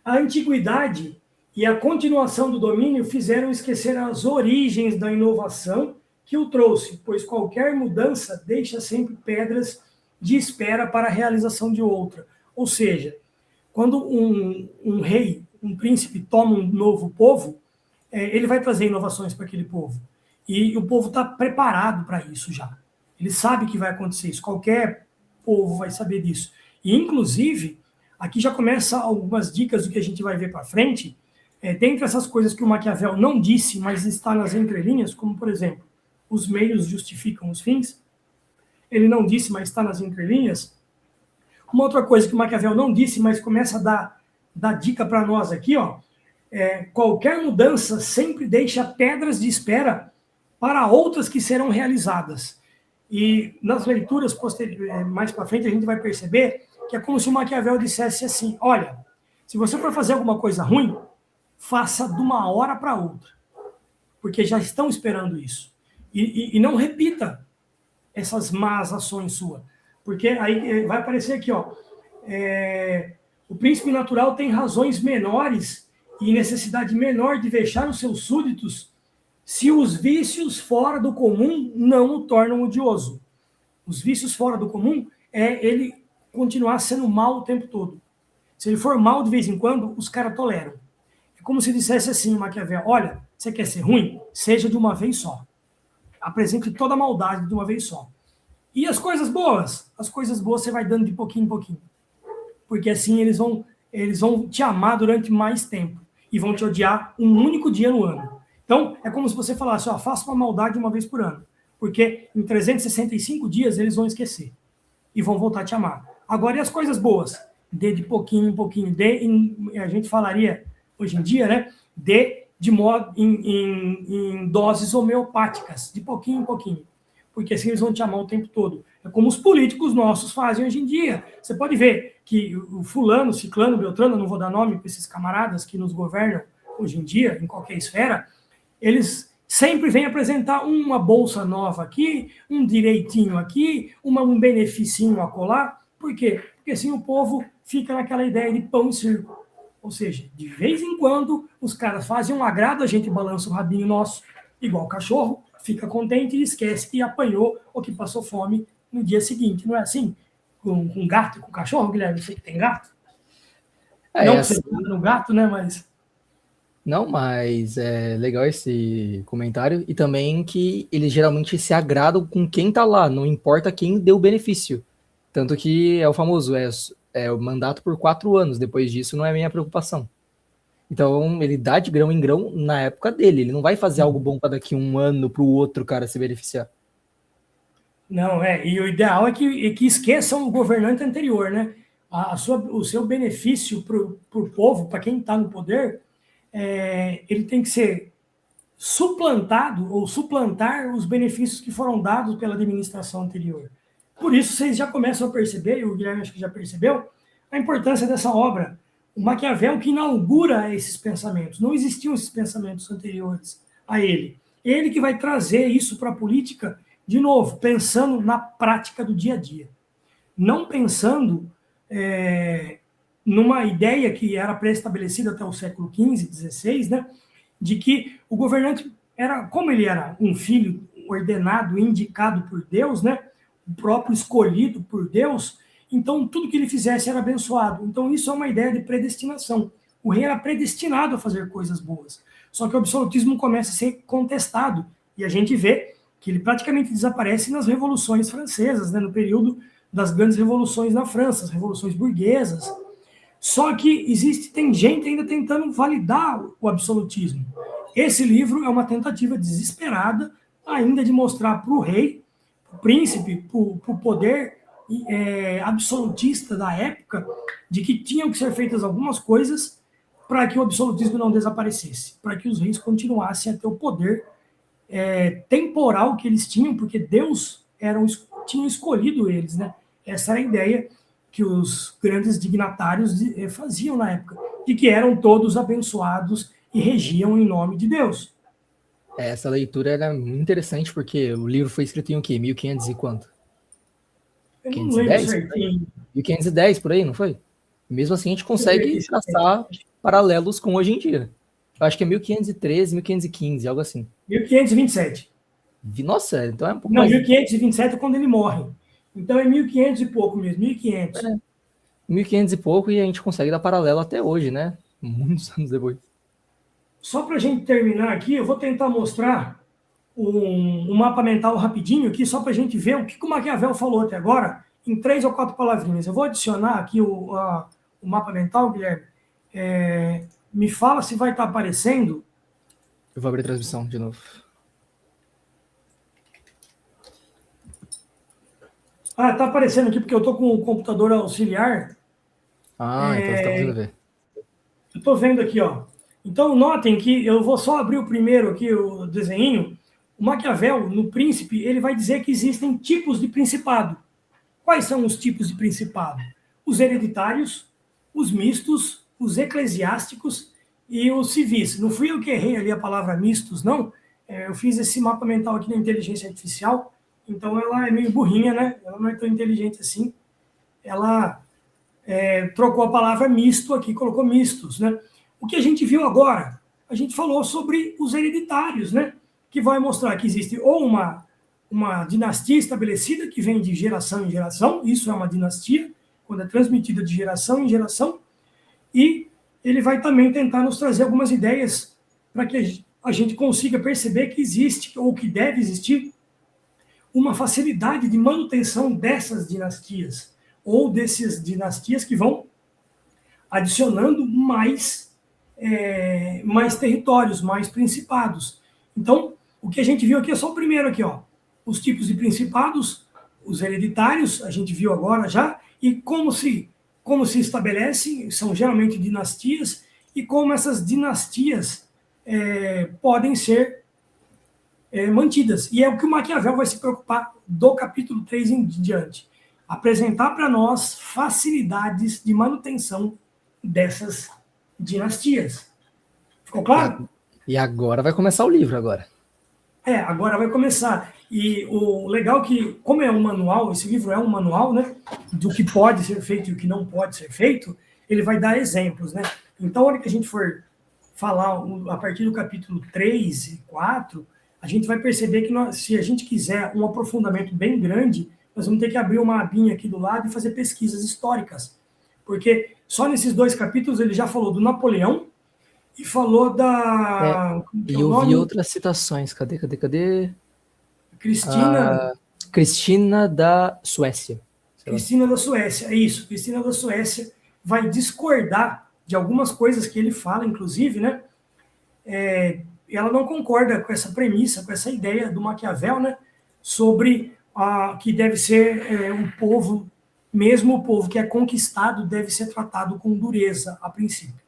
a antiguidade e a continuação do domínio fizeram esquecer as origens da inovação que o trouxe, pois qualquer mudança deixa sempre pedras de espera para a realização de outra. Ou seja, quando um rei, um príncipe toma um novo povo, ele vai trazer inovações para aquele povo. E o povo está preparado para isso já. Ele sabe que vai acontecer isso. Qualquer povo vai saber disso. E, inclusive, aqui já começa algumas dicas do que a gente vai ver para frente. Dentre essas coisas que o Maquiavel não disse, mas está nas entrelinhas, como, por exemplo, os meios justificam os fins. Ele não disse, mas está nas entrelinhas. Uma outra coisa que o Maquiavel não disse, mas começa a dar dica para nós aqui, ó, qualquer mudança sempre deixa pedras de espera para outras que serão realizadas. E nas leituras mais para frente a gente vai perceber que é como se o Maquiavel dissesse assim, olha, se você for fazer alguma coisa ruim, faça de uma hora para outra, porque já estão esperando isso. E não repita essas más ações suas, porque aí vai aparecer aqui, ó, O príncipe natural tem razões menores e necessidade menor de vexar os seus súditos se os vícios fora do comum não o tornam odioso. Os vícios fora do comum é ele continuar sendo mal o tempo todo. Se ele for mal de vez em quando, os caras toleram. É como se dissesse assim, o Maquiavel, olha, você quer ser ruim? Seja de uma vez só. Apresente toda a maldade de uma vez só. E as coisas boas? As coisas boas você vai dando de pouquinho em pouquinho. Porque assim eles vão te amar durante mais tempo e vão te odiar um único dia no ano. Então, é como se você falasse, ó, faça uma maldade uma vez por ano. Porque em 365 dias eles vão esquecer e vão voltar a te amar. Agora, e as coisas boas? Dê de pouquinho em pouquinho. A gente falaria, hoje em dia, né? Dê de modo em doses homeopáticas, de pouquinho em pouquinho. Porque assim eles vão te amar o tempo todo. É como os políticos nossos fazem hoje em dia. Você pode ver que o fulano, ciclano, beltrano, não vou dar nome para esses camaradas que nos governam hoje em dia, em qualquer esfera, eles sempre vêm apresentar uma bolsa nova aqui, um direitinho aqui, um beneficinho a colar. Por quê? Porque assim o povo fica naquela ideia de pão e circo. Ou seja, de vez em quando, os caras fazem um agrado, a gente balança o rabinho nosso, igual cachorro, fica contente e esquece que apanhou ou que passou fome no dia seguinte. Não é assim? Com gato e com cachorro, Guilherme? Você que tem gato? Não que você assim, no gato, né? Mas não, mas é legal esse comentário. E também que eles geralmente se agradam com quem tá lá, não importa quem deu o benefício. Tanto que é o famoso, é o mandato por 4 anos. Depois disso, não é minha preocupação. Então, ele dá de grão em grão na época dele. Ele não vai fazer algo bom para daqui um ano para o outro cara se beneficiar. não, e o ideal é que esqueçam o governante anterior, né? O seu benefício para o povo, para quem está no poder, ele tem que ser suplantado ou suplantar os benefícios que foram dados pela administração anterior. Por isso, vocês já começam a perceber, e o Guilherme acho que já percebeu, a importância dessa obra. O Maquiavel que inaugura esses pensamentos. Não existiam esses pensamentos anteriores a ele. Ele que vai trazer isso para a política, de novo, pensando na prática do dia a dia. Não pensando numa ideia que era pré-estabelecida até o século XV, XVI, né, de que o governante era, como ele era um filho ordenado, indicado por Deus, né, o próprio escolhido por Deus, então tudo que ele fizesse era abençoado. Então isso é uma ideia de predestinação. O rei era predestinado a fazer coisas boas. Só que o absolutismo começa a ser contestado e a gente vê que ele praticamente desaparece nas revoluções francesas, né, no período das grandes revoluções na França, as revoluções burguesas. Só que tem gente ainda tentando validar o absolutismo. Esse livro é uma tentativa desesperada ainda de mostrar para o rei, para o príncipe, para o poder absolutista da época, de que tinham que ser feitas algumas coisas para que o absolutismo não desaparecesse, para que os reis continuassem a ter o poder temporal que eles tinham, porque Deus tinha escolhido eles, né? Essa era a ideia que os grandes dignatários faziam na época, de que eram todos abençoados e regiam em nome de Deus. Essa leitura era muito interessante porque o livro foi escrito em o quê? 1500 e quanto? Eu não lembro 510? certinho. 1510 por aí, não foi? Mesmo assim, a gente consegue traçar paralelos com hoje em dia. Eu acho que é 1513, 1515, algo assim. 1527. Nossa, então é um pouco Não, mais. 1527 é quando ele morre. Então é 1500 e pouco mesmo, 1500. 1500 e pouco e a gente consegue dar paralelo até hoje, né? Muitos anos depois. Só para a gente terminar aqui, eu vou tentar mostrar um mapa mental rapidinho aqui, só para a gente ver o que o Maquiavel falou até agora, em 3 ou 4 palavrinhas. Eu vou adicionar aqui o mapa mental, Guilherme. Me fala se vai estar aparecendo. Eu vou abrir a transmissão de novo. Está aparecendo aqui porque eu estou com o computador auxiliar. Então você está conseguindo ver. Eu estou vendo aqui, ó. Então, notem que eu vou só abrir o primeiro aqui, o desenho. O Maquiavel, no Príncipe, ele vai dizer que existem tipos de principado. Quais são os tipos de principado? Os hereditários, os mistos, os eclesiásticos e os civis. Não fui eu que errei ali a palavra mistos, não. Eu fiz esse mapa mental aqui na inteligência artificial, então ela é meio burrinha, né? Ela não é tão inteligente assim. Ela trocou a palavra misto aqui, colocou mistos, né? O que a gente viu agora? A gente falou sobre os hereditários, né? Que vai mostrar que existe ou uma dinastia estabelecida que vem de geração em geração, isso é uma dinastia, quando é transmitida de geração em geração, e ele vai também tentar nos trazer algumas ideias para que a gente consiga perceber que existe, ou que deve existir, uma facilidade de manutenção dessas dinastias, ou dessas dinastias que vão adicionando mais territórios, mais principados. Então, o que a gente viu aqui é só o primeiro aqui, ó. Os tipos de principados, os hereditários, a gente viu agora já, e como se estabelecem, são geralmente dinastias, e como essas dinastias podem ser mantidas. E é o que o Maquiavel vai se preocupar do capítulo 3 em diante. Apresentar para nós facilidades de manutenção dessas dinastias. Ficou claro? E agora vai começar o livro agora. Agora vai começar. E o legal é que, como é um manual, esse livro é um manual, né, do que pode ser feito e o que não pode ser feito, ele vai dar exemplos, né? Então, a hora que a gente for falar a partir do capítulo 3 e 4, a gente vai perceber que se a gente quiser um aprofundamento bem grande, nós vamos ter que abrir uma abinha aqui do lado e fazer pesquisas históricas. Porque só nesses 2 capítulos ele já falou do Napoleão e falou da... E eu vi outras citações. Cadê? Cristina da Suécia. Cristina da Suécia, é isso. Cristina da Suécia vai discordar de algumas coisas que ele fala, inclusive, né? Ela não concorda com essa premissa, com essa ideia do Maquiavel, né? Sobre que deve ser um povo, mesmo o povo que é conquistado, deve ser tratado com dureza, a princípio.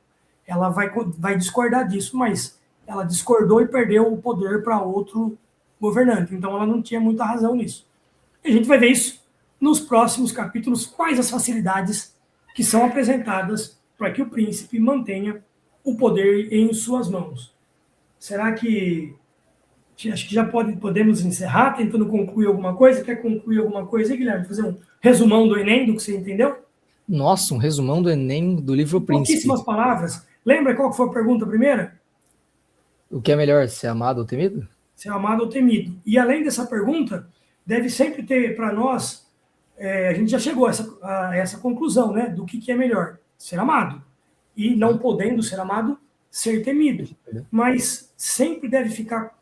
Ela vai discordar disso, mas ela discordou e perdeu o poder para outro governante. Então, ela não tinha muita razão nisso. E a gente vai ver isso nos próximos capítulos, quais as facilidades que são apresentadas para que o príncipe mantenha o poder em suas mãos. Será que... Acho que já podemos encerrar, tentando concluir alguma coisa. Quer concluir alguma coisa aí, Guilherme? Fazer um resumão do Enem, do que você entendeu? Nossa, um resumão do Enem do livro Príncipe. Pouquíssimas palavras. Lembra qual foi a pergunta primeira? O que é melhor, ser amado ou temido? Ser amado ou temido. E além dessa pergunta, deve sempre ter para nós, a gente já chegou a essa conclusão, né? Do que é melhor, ser amado. E não podendo ser amado, ser temido. Mas sempre deve ficar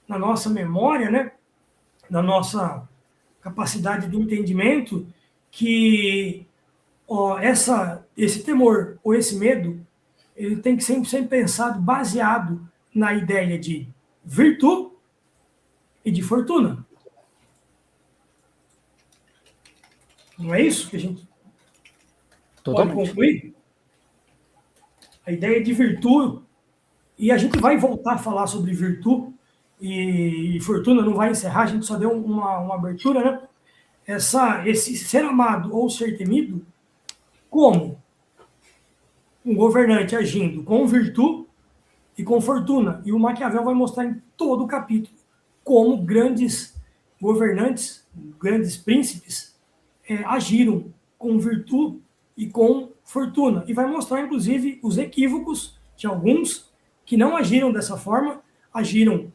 na nossa memória, né? Na nossa capacidade de entendimento, que esse temor ou esse medo, ele tem que sempre ser pensado baseado na ideia de virtude e de fortuna. Não é isso que a gente pode concluir? A ideia de virtude, e a gente vai voltar a falar sobre virtude e fortuna, não vai encerrar, a gente só deu uma abertura, né? Esse ser amado ou ser temido, como um governante agindo com virtude e com fortuna. E o Maquiavel vai mostrar em todo o capítulo como grandes governantes, grandes príncipes, agiram com virtude e com fortuna. E vai mostrar, inclusive, os equívocos de alguns que não agiram dessa forma, agiram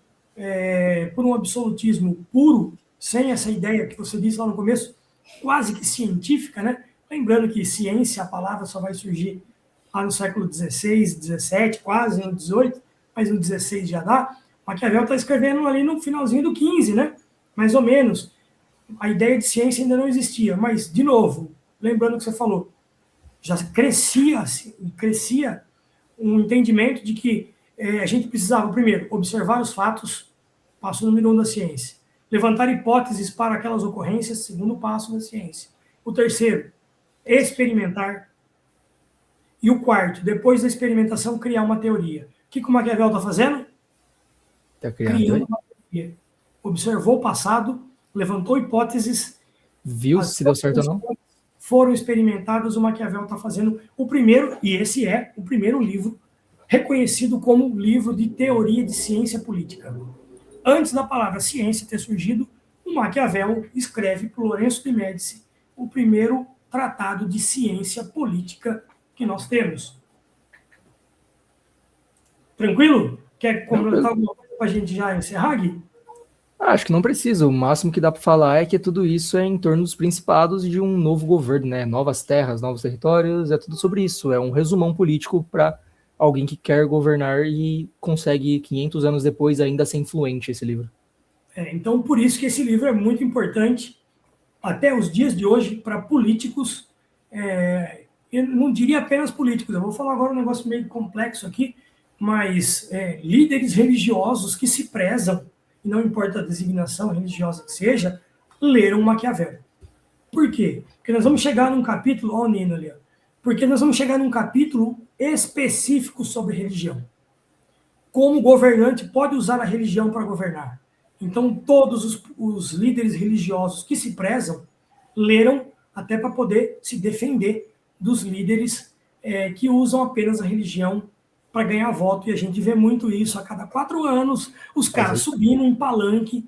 por um absolutismo puro, sem essa ideia que você disse lá no começo, quase que científica, né? Lembrando que ciência, a palavra só vai surgir lá no século XVI, XVII, quase no XVIII, mas no XVI já dá. Maquiavel está escrevendo ali no finalzinho do XV, né? Mais ou menos. A ideia de ciência ainda não existia, mas, de novo, lembrando o que você falou, já crescia um entendimento de que a gente precisava, primeiro, observar os fatos, passo número 1 da ciência. Levantar hipóteses para aquelas ocorrências, segundo passo da ciência. O terceiro, experimentar. E o quarto, depois da experimentação, criar uma teoria. O que o Maquiavel está fazendo? Está criando uma teoria. Observou o passado, levantou hipóteses. Viu se deu certo ou não? Foram experimentadas, o Maquiavel está fazendo o primeiro, e esse é o primeiro livro reconhecido como livro de teoria de ciência política. Antes da palavra ciência ter surgido, o Maquiavel escreve para o Lourenço de Médici o primeiro tratado de ciência política que nós temos. Tranquilo? Quer comentar alguma coisa para a gente já encerrar, Gui? Acho que não precisa. O máximo que dá para falar é que tudo isso é em torno dos principados e de um novo governo, né? Novas terras, novos territórios, é tudo sobre isso. É um resumão político para alguém que quer governar e consegue, 500 anos depois, ainda ser influente, esse livro. Então, por isso que esse livro é muito importante, até os dias de hoje, para políticos, eu não diria apenas políticos, eu vou falar agora um negócio meio complexo aqui, mas líderes religiosos que se prezam, e não importa a designação religiosa que seja, leram Maquiavel. Por quê? Porque nós vamos chegar num capítulo, ó o Nino ali, ó, porque nós vamos chegar num capítulo específico sobre religião. Como o governante pode usar a religião para governar. Então, todos os líderes religiosos que se prezam leram até para poder se defender dos líderes que usam apenas a religião para ganhar voto. E a gente vê muito isso a cada 4 anos, os caras subindo em palanque,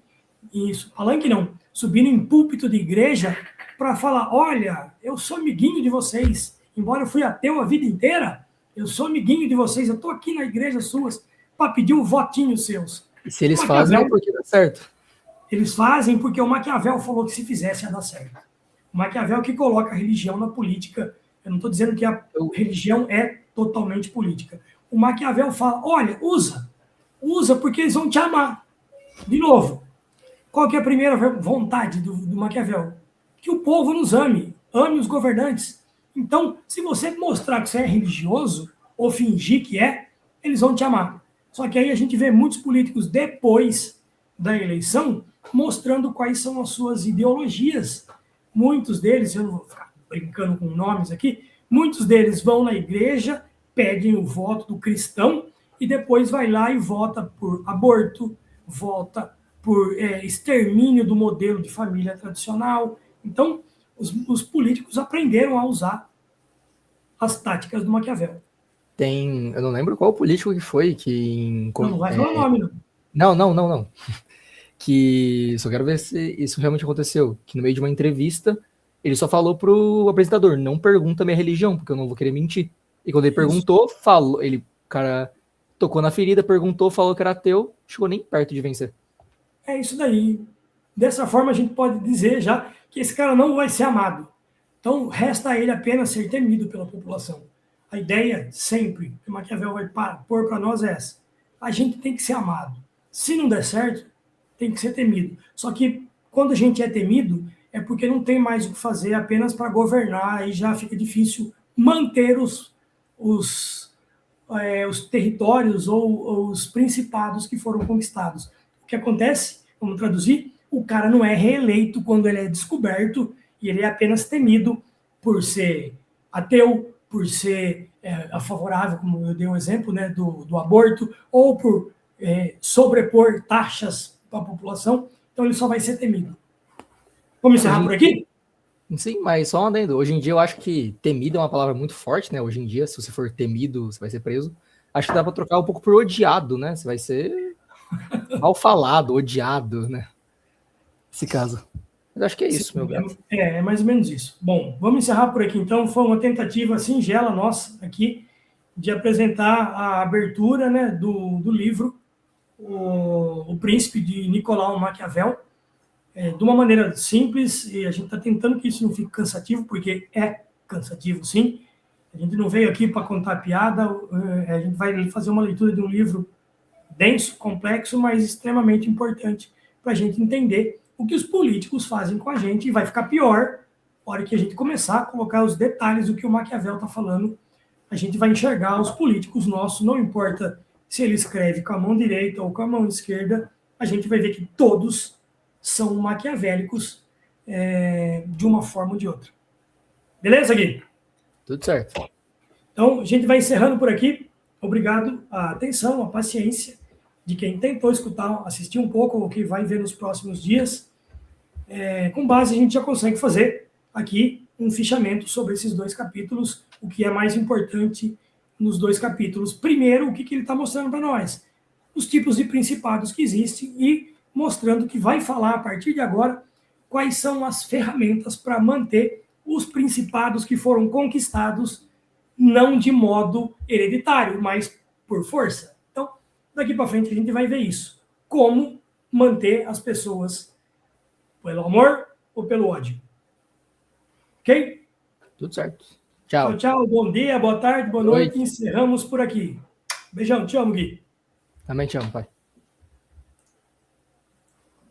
palanque não, subindo em púlpito de igreja para falar, olha, eu sou amiguinho de vocês, embora eu fui ateu a vida inteira, eu sou amiguinho de vocês, eu estou aqui na igreja suas para pedir um votinho seus. E se eles fazem, é porque dá certo. Eles fazem porque o Maquiavel falou que se fizesse ia dar certo. O Maquiavel que coloca a religião na política. Eu não estou dizendo que a religião é totalmente política. O Maquiavel fala, olha, usa porque eles vão te amar. De novo, qual que é a primeira vontade do Maquiavel? Que o povo nos ame os governantes. Então, se você mostrar que você é religioso, ou fingir que eles vão te amar. Só que aí a gente vê muitos políticos depois da eleição mostrando quais são as suas ideologias. Muitos deles, eu não vou ficar brincando com nomes aqui, muitos deles vão na igreja, pedem o voto do cristão e depois vai lá e vota por aborto, vota por extermínio do modelo de família tradicional. Então, os políticos aprenderam a usar as táticas do Maquiavel. Eu não lembro qual político que foi que... Não vai falar nome, não. Não. Que só quero ver se isso realmente aconteceu. Que no meio de uma entrevista, ele só falou pro apresentador, não pergunta minha religião, porque eu não vou querer mentir. E quando ele perguntou, falou, o cara tocou na ferida, perguntou, falou que era ateu, chegou nem perto de vencer. É isso daí. Dessa forma, a gente pode dizer já que esse cara não vai ser amado. Então, resta a ele apenas ser temido pela população. A ideia, sempre, que Maquiavel vai pôr para nós é essa. A gente tem que ser amado. Se não der certo, tem que ser temido. Só que, quando a gente é temido, é porque não tem mais o que fazer apenas para governar, aí já fica difícil manter os territórios ou os principados que foram conquistados. O que acontece, vamos traduzir, o cara não é reeleito quando ele é descoberto e ele é apenas temido por ser ateu, por ser favorável, como eu dei o exemplo, né, do aborto, ou por sobrepor taxas para a população, então ele só vai ser temido. Vamos encerrar por aqui? Sim, mas só um adendo. Hoje em dia eu acho que temido é uma palavra muito forte, né? Hoje em dia, se você for temido, você vai ser preso. Acho que dá para trocar um pouco por odiado, né? Você vai ser mal falado, odiado, né? Nesse caso. Mas acho que é isso, meu gato. É mais ou menos isso. Bom, vamos encerrar por aqui então. Foi uma tentativa singela nossa aqui de apresentar a abertura, né, do livro O Príncipe de Nicolau Maquiavel, de uma maneira simples, e a gente está tentando que isso não fique cansativo, porque é cansativo, sim. A gente não veio aqui para contar piada, a gente vai fazer uma leitura de um livro denso, complexo, mas extremamente importante para a gente entender o que os políticos fazem com a gente, e vai ficar pior na hora que a gente começar a colocar os detalhes do que o Maquiavel está falando. A gente vai enxergar os políticos nossos, não importa se ele escreve com a mão direita ou com a mão esquerda, a gente vai ver que todos são maquiavélicos de uma forma ou de outra. Beleza, Gui? Tudo certo. Então, a gente vai encerrando por aqui. Obrigado a atenção, a paciência de quem tentou escutar, assistir um pouco o que vai ver nos próximos dias. Com base, a gente já consegue fazer aqui um fichamento sobre esses 2 capítulos, o que é mais importante nos 2 capítulos. Primeiro, o que ele está mostrando para nós? Os tipos de principados que existem e mostrando que vai falar, a partir de agora, quais são as ferramentas para manter os principados que foram conquistados não de modo hereditário, mas por força. Então, daqui para frente a gente vai ver isso. Como manter as pessoas pelo amor ou pelo ódio. Ok? Tudo certo. Tchau, Tchau. tchau. Bom dia, boa tarde, boa Boa noite. noite. Encerramos por aqui. Beijão, te amo, Gui. Também te amo, pai.